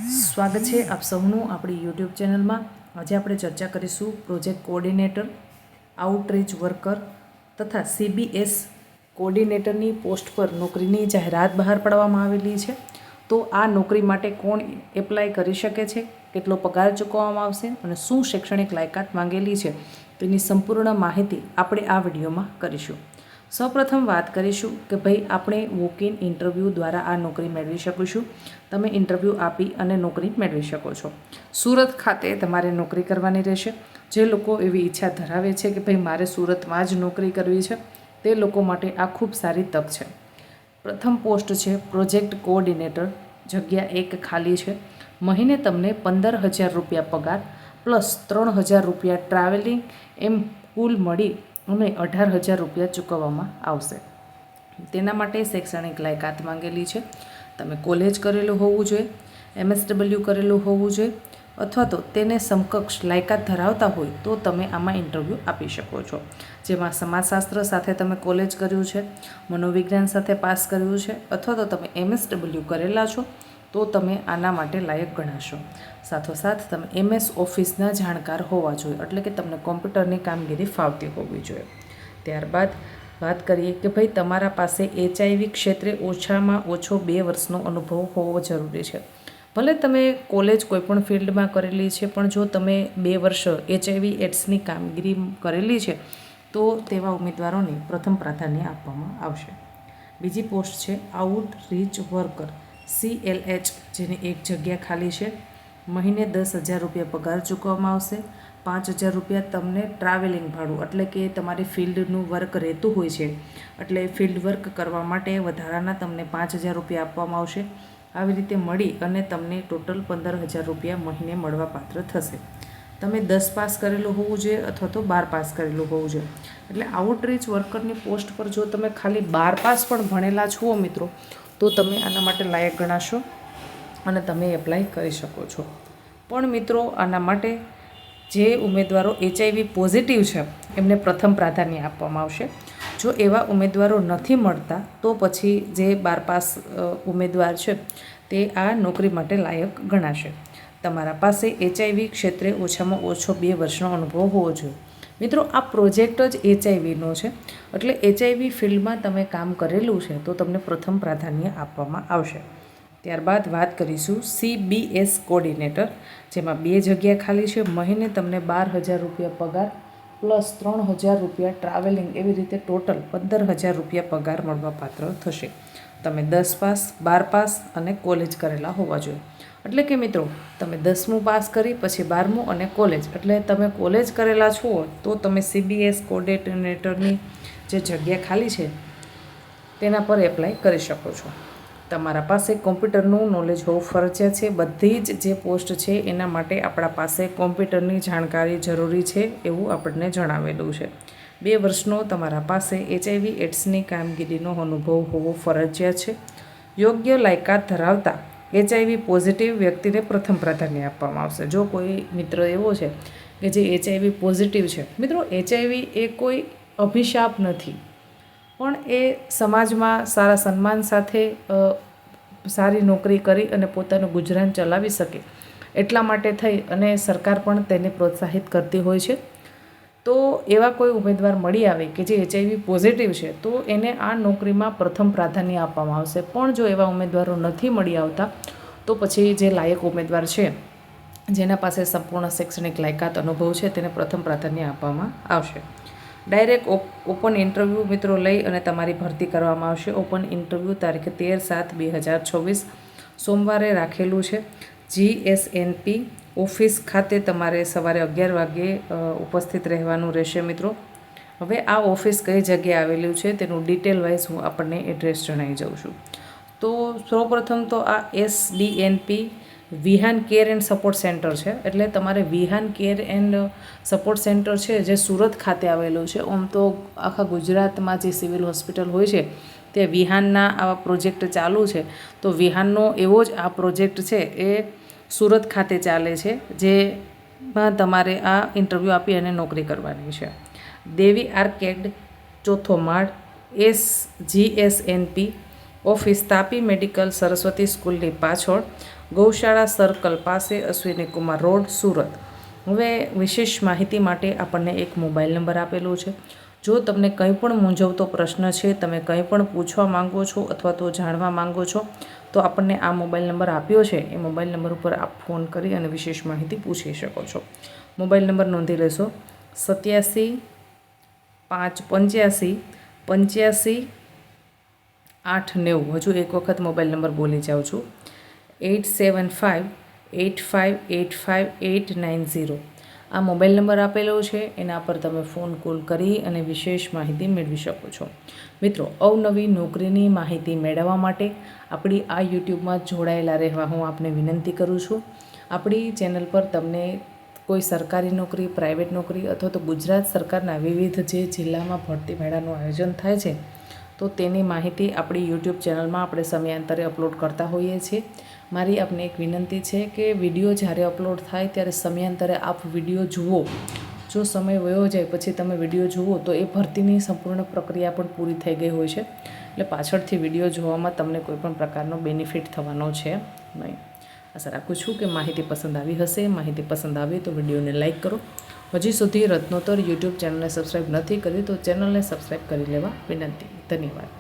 સ્વાગત છે આપ સૌનું આપણી યુટ્યુબ ચેનલમાં. આજે આપણે ચર્ચા કરીશું પ્રોજેક્ટ કોઓર્ડિનેટર, આઉટરીચ વર્કર તથા CBS કોઓર્ડિનેટરની પોસ્ટ પર નોકરીની જાહેરાત બહાર પાડવામાં આવેલી છે. તો આ નોકરી માટે કોણ એપ્લાય કરી શકે છે, કેટલો પગાર ચૂકવવામાં આવશે અને શું શૈક્ષણિક લાયકાત માંગેલી છે, તેની સંપૂર્ણ માહિતી આપણે આ વિડીયોમાં કરીશું. સૌપ્રથમ વાત કરીશું કે ભાઈ આપણે વોક ઇન ઇન્ટરવ્યૂ દ્વારા આ નોકરી મેળવી શકીશું. તમે ઇન્ટરવ્યૂ આપી અને નોકરી મેળવી શકો છો. સુરત ખાતે તમારે નોકરી કરવાની રહેશે. જે લોકો એવી ઈચ્છા ધરાવે છે કે ભાઈ મારે સુરતમાં જ નોકરી કરવી છે, તે લોકો માટે આ ખૂબ સારી તક છે. પ્રથમ પોસ્ટ છે પ્રોજેક્ટ કોઓર્ડિનેટર, જગ્યા 1 ખાલી છે. મહિને તમને 15,000 રૂપિયા પગાર પ્લસ 3,000 રૂપિયા ટ્રાવેલિંગ, એમ કુલ મળી અને 18,000 રૂપિયા ચૂકવવામાં આવશે. તેના માટે શૈક્ષણિક લાયકાત માંગેલી છે. તમે કોલેજ કરેલું હોવું જોઈએ, MSW કરેલું હોવું જોઈએ, અથવા તો તેને સમકક્ષ લાયકાત ધરાવતા હોય તો તમે આમાં ઇન્ટરવ્યૂ આપી શકો છો. જેમાં સમાજશાસ્ત્ર સાથે તમે કોલેજ કર્યું છે, મનોવિજ્ઞાન સાથે પાસ કર્યું છે, અથવા તો તમે MSW કરેલા છો તો તમે આના માટે લાયક ગણાશો. સાથોસાથ તમે MS ઓફિસના જાણકાર હોવા જોઈએ, એટલે કે તમને કોમ્પ્યુટરની કામગીરી ફાવતી હોવી જોઈએ. ત્યારબાદ વાત કરીએ કે ભાઈ તમારા પાસે HIV ક્ષેત્રે ઓછામાં ઓછો 2 વર્ષનો અનુભવ હોવો જરૂરી છે. ભલે તમે કોલેજ કોઈપણ ફિલ્ડમાં કરેલી છે, પણ જો તમે 2 વર્ષ HIV એડ્સની કામગીરી કરેલી છે તો તેવા ઉમેદવારોને પ્રથમ પ્રાધાન્ય આપવામાં આવશે. બીજી પોસ્ટ છે આઉટરીચ વર્કર, CLH, જેની 1 જગ્યા ખાલી છે. મહિને 10,000 રૂપિયા પગાર ચૂકવવામાં આવશે. 5,000 રૂપિયા તમને ટ્રાવેલિંગ ભાડું, એટલે કે તમારી ફિલ્ડનું વર્ક રહેતું હોય છે, એટલે ફિલ્ડ વર્ક કરવા માટે વધારાના તમને 5,000 રૂપિયા આપવામાં આવશે. આવી રીતે મળી અને તમને ટોટલ 15,000 રૂપિયા મહિને મળવાપાત્ર થશે. તમે 10 પાસ કરેલું હોવું જોઈએ અથવા તો 12 પાસ કરેલું હોવું જોઈએ. એટલે આઉટરીચ વર્કરની પોસ્ટ પર જો તમે ખાલી 12 પાસ પણ ભણેલા છો મિત્રો, તો તમે આના માટે લાયક ગણાશો અને તમે એપ્લાય કરી શકો છો. પણ મિત્રો આના માટે જે ઉમેદવારો HIV પોઝિટિવ છે એમને પ્રથમ પ્રાધાન્ય આપવામાં આવશે. જો એવા ઉમેદવારો નથી મળતા તો પછી જે 12 પાસ ઉમેદવાર છે તે આ નોકરી માટે લાયક ગણાશે. તમારા પાસે HIV ક્ષેત્રે ઓછામાં ઓછો 2 વર્ષનો અનુભવ હોવો જોઈએ. મિત્રો આ પ્રોજેક્ટ જ HIVનો છે, એટલે HIV ફિલ્ડમાં તમે કામ કરેલું છે તો તમને પ્રથમ પ્રાધાન્ય આપવામાં આવશે. ત્યારબાદ વાત કરીશું CBS કોઓર્ડિનેટર, જેમાં 2 જગ્યા ખાલી છે. મહિને તમને 12,000 રૂપિયા પગાર પ્લસ 3,000 રૂપિયા ટ્રાવેલિંગ, એવી રીતે ટોટલ 15,000 રૂપિયા પગાર મળવાપાત્ર થશે. તમે 10 પાસ, 12 પાસ અને કોલેજ કરેલા હોવા જોઈએ. એટલે કે મિત્રો તમે 10મું પાસ કરી પછી 12મું અને કોલેજ, એટલે તમે કોલેજ કરેલા છો તો તમે CBS કોઓર્ડિનેટરની જે જગ્યા ખાલી છે તેના પર એપ્લાય કરી શકો છો. તમારા પાસે કોમ્પ્યુટરનું નોલેજ હોવું ફરજિયાત છે. બધી જ જે પોસ્ટ છે એના માટે આપણા પાસે કોમ્પ્યુટરની જાણકારી જરૂરી છે એવું આપણને જણાવેલું છે. 2 વર્ષનો તમારા પાસે HIV એડ્સની કામગીરીનો અનુભવ હોવો ફરજિયાત છે. યોગ્ય લાયકાત ધરાવતા HIV પોઝિટિવ વ્યક્તિને પ્રથમ પ્રાધાન્ય આપવામાં આવશે. જો કોઈ મિત્ર એવો છે કે જે HIV પોઝિટિવ છે, મિત્રો HIV એ કોઈ અભિશાપ નથી, પણ એ સમાજમાં સારા સન્માન સાથે સારી નોકરી કરી અને પોતાનું ગુજરાન ચલાવી શકે એટલા માટે થઈ અને સરકાર પણ તેને પ્રોત્સાહિત કરતી હોય છે. તો એવા કોઈ ઉમેદવાર મળી આવે કે જે HIV પોઝિટિવ છે તો એને આ નોકરીમાં પ્રથમ પ્રાધાન્ય આપવામાં આવશે. પણ જો એવા ઉમેદવારો નથી મળી આવતા તો પછી જે લાયક ઉમેદવાર છે, જેના પાસે સંપૂર્ણ શૈક્ષણિક લાયકાત અનુભવ છે, તેને પ્રથમ પ્રાધાન્ય આપવામાં આવશે. ડાયરેક્ટ ઓપન ઇન્ટરવ્યૂ મિત્રો લઈ અને તમારી ભરતી કરવામાં આવશે. ઓપન ઇન્ટરવ્યૂ તારીખ 13/7/2024 સોમવારે રાખેલું છે. GSNP ઓફિસ ખાતે તમારે સવારે 11 વાગ્યે ઉપસ્થિત રહેવાનું રહેશે મિત્રો. હવે આ ઓફિસ કઈ જગ્યાએ આવેલું છે તેનું ડિટેલ વાઇઝ હું આપણને એડ્રેસ જણાવી જાઉં છું. તો સૌપ્રથમ તો આ SDNP Vihaan care and support centre છે. એટલે તમારે Vihaan care and support centre છે જે સુરત ખાતે આવેલું છે. આમ તો આખા ગુજરાતમાં જે સિવિલ હોસ્પિટલ હોય છે તે વિહાનના આવા પ્રોજેક્ટ ચાલુ છે, તો વિહાનનો એવો જ આ પ્રોજેક્ટ છે એ સુરત ખાતે ચાલે છે, જેમાં તમારે આ ઇન્ટરવ્યૂ આપી અને નોકરી કરવાની છે. દેવી આર્કેડ, 4થો માળ, GSNP office, Tapi medical Saraswati સ્કૂલની પાછળ, ગૌશાળા સર્કલ પાસે, અશ્વિની કુમાર રોડ, સુરત. હવે વિશેષ માહિતી માટે આપણને એક મોબાઈલ નંબર આપેલો છે. જો તમને કંઈ પણ મૂંઝવતો પ્રશ્ન છે, તમે કંઈ પણ પૂછવા માંગો છો અથવા તો જાણવા માંગો છો, તો આપણને આ મોબાઈલ નંબર આપ્યો છે. એ મોબાઈલ નંબર ઉપર આપ ફોન કરી અને વિશેષ માહિતી પૂછી શકો છો. મોબાઈલ નંબર નોંધી લેશો: 87 585 85 890. હજુ એક વખત મોબાઈલ નંબર બોલી જાઉં છું: 875 8585 890. આ મોબાઈલ નંબર આપેલો છે, એના પર તમે ફોન કોલ કરી અને વિશેષ માહિતી મેળવી શકો છો. મિત્રો, અવનવી નોકરીની માહિતી મેળવવા માટે આપણી આ યુટ્યુબમાં જોડાયેલા રહેવા હું આપને વિનંતી કરું છું. આપણી ચેનલ પર તમને કોઈ સરકારી નોકરી, પ્રાઇવેટ નોકરી અથવા તો ગુજરાત સરકારના વિવિધ જે જિલ્લામાં ભરતી મેળાનું આયોજન થાય છે, તો તેની માહિતી આપણી યુટ્યુબ ચેનલમાં આપણે સમયાંતરે અપલોડ કરતા હોઈએ છીએ. મારી આપને એક વિનંતી છે કે વિડીયો જ્યારે અપલોડ થાય ત્યારે સમયાંતરે આપ વિડીયો જુઓ. જો સમય વયો જાય પછી તમે વિડીયો જુઓ તો એ ભરતીની સંપૂર્ણ પ્રક્રિયા પણ પૂરી થઈ ગઈ હોય છે. એટલે પાછળથી વિડીયો જોવામાં તમને કોઈ પણ પ્રકારનો બેનિફિટ થવાનો છે નહીં. આશા રાખું છું કે માહિતી પસંદ આવી હશે. માહિતી પસંદ આવી તો વિડીયોને લાઇક કરો. હજી સુધી રત્નોત્તર યુટ્યુબ ચેનલને સબસ્ક્રાઈબ નથી કરી તો ચેનલને સબસ્ક્રાઈબ કરી લેવા વિનંતી. ધન્યવાદ.